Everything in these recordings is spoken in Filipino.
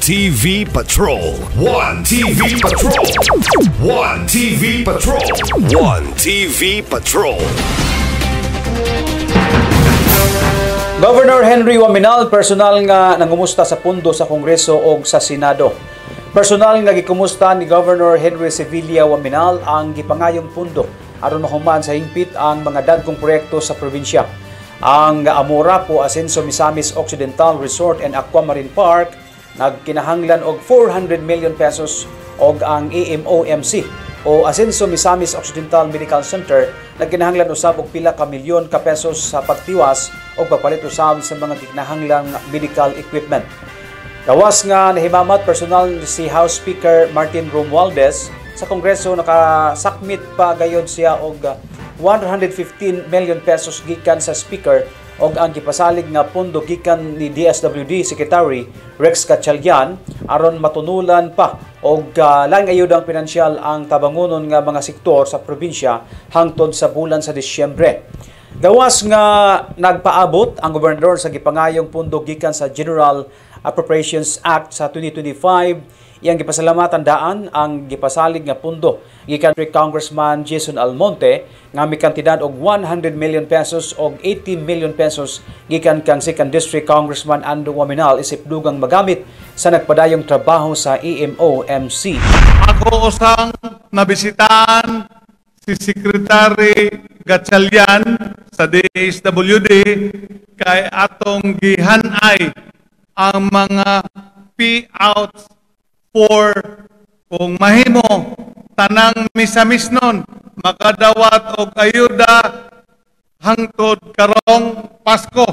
TV Patrol. One TV Patrol. One TV Patrol. One TV Patrol. Governor Henry Waminal personal nga nangumusta sa pundo sa Kongreso o sa Senado. Personal nga gikumusta ni Governor Henry Sevilla Waminal ang gipangayong pundo aron mahuman sa hingpit ang mga dagkong proyekto sa probinsya. Ang Amura po Asenso Misamis Occidental Resort and Aquamarine Park nagkinahanglan og 400 million pesos og ang AMOMC o Asenso Misamis Occidental Medical Center nagkinahanglan usab og pila ka milyon ka pesos sa pagtiwas o pagpalit usab sa mga kinahanglang medical equipment. Gawas nga nahimamat personal si House Speaker Martin Romualdez sa Kongreso nakasakmit pa gayod siya og 115 million pesos gikan sa Speaker og ang gipasalig nga pondo gikan ni DSWD Secretary Rex Gatchalian aron matunulan pa og laing ayudang pinansyal ang tabangonon nga mga sektor sa probinsya hangtod sa bulan sa Disyembre. Gawas nga nagpaabot ang gobernador sa gipangayong pondo gikan sa General Appropriations Act sa 2025 iyang gipasalamatan daan ang gipasalig nga pundo gikan kay Congressman Jason Almonte nga may kantidad og 100 million pesos og 80 million pesos gikan kang 2nd District Congressman Ando Waminal isip dugang magamit sa nagpadayong trabaho sa AMOMC. Ako usang nabisitaan si Secretary Gatchalian sa DSWD kay atong gihanay ang mga payouts for kung mahimo tanang misamis nun makadawat og ayuda hangtod karong Pasko,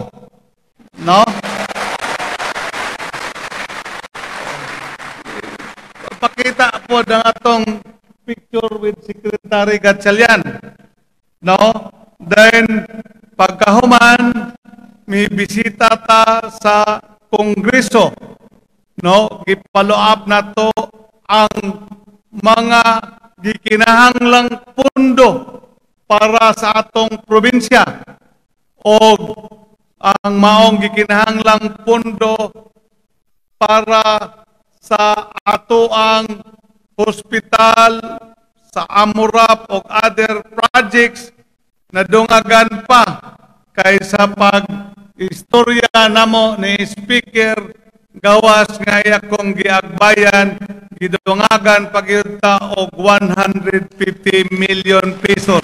no? Pakita po ang atong picture with Secretary Gatchalian, no? Then pagkahuman may bisita ta sa Kongreso, no, gipalo up na to ang mga gikinahanglang pundo para sa atong probinsya o ang maong gikinahanglang pundo para sa ato ang hospital sa Amurap o other projects na dungagan pa kaysa pag-istorya namo ni Speaker gawas nga akong giagbayan gidungagan pagyuta og 150 million pesos.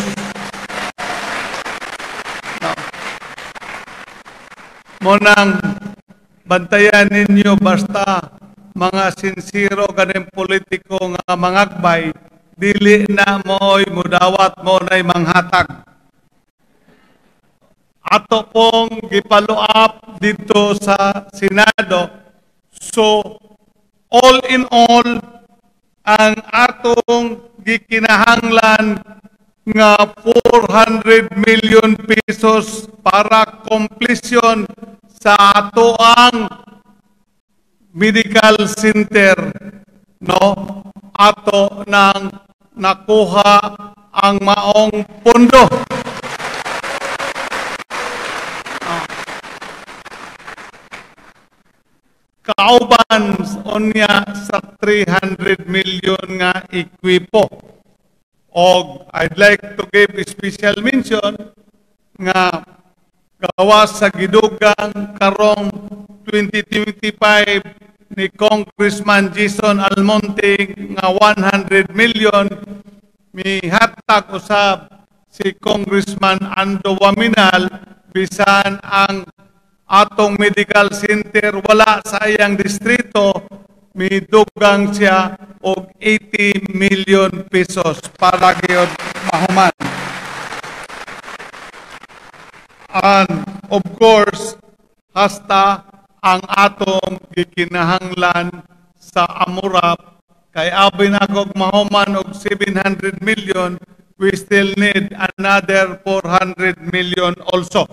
No. Munang bantayan ninyo basta mga sinsiro kaning politiko nga mangagbay dili na mo'y mudawat mo na'y manghatag. Ato pong gipalo up dito sa Senado. So, all in all, ang atong gikinahanglan nga 400 million pesos para completion sa ato ang medical center, no? Ato nang nakuha ang maong pondo. Kauban onya sa 300 million nga ekwipo. Og I'd like to give a special mention nga gawas sa gidugang karong 2025 ni Congressman Jason Almonte nga 100 million mihatag usab si Congressman Ando Waminal bisan ang atong medical center wala sa iyang distrito midugang siya og 80 million pesos para gyud mahuman. And of course hasta ang atong gikinahanglan sa Amurap kay abi na kog mahuman og 700 million, we still need another 400 million also,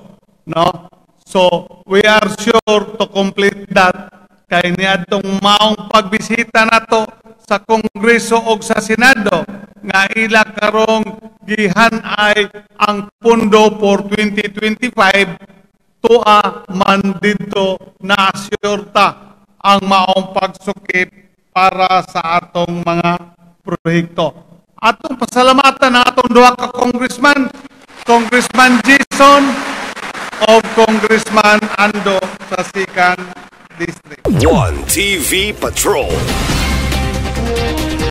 no? So, we are sure to complete that kay niadtong maong pagbisita nato sa Kongreso o sa Senado nga ila karong gihanay ang pondo for 2025 tua man dito na asyurta ang maong pagsukip para sa atong mga proyekto. Atong pasalamatan na atong duha ka congressman, Congressman Jason o Congressman Ando sa 2nd District. One TV Patrol.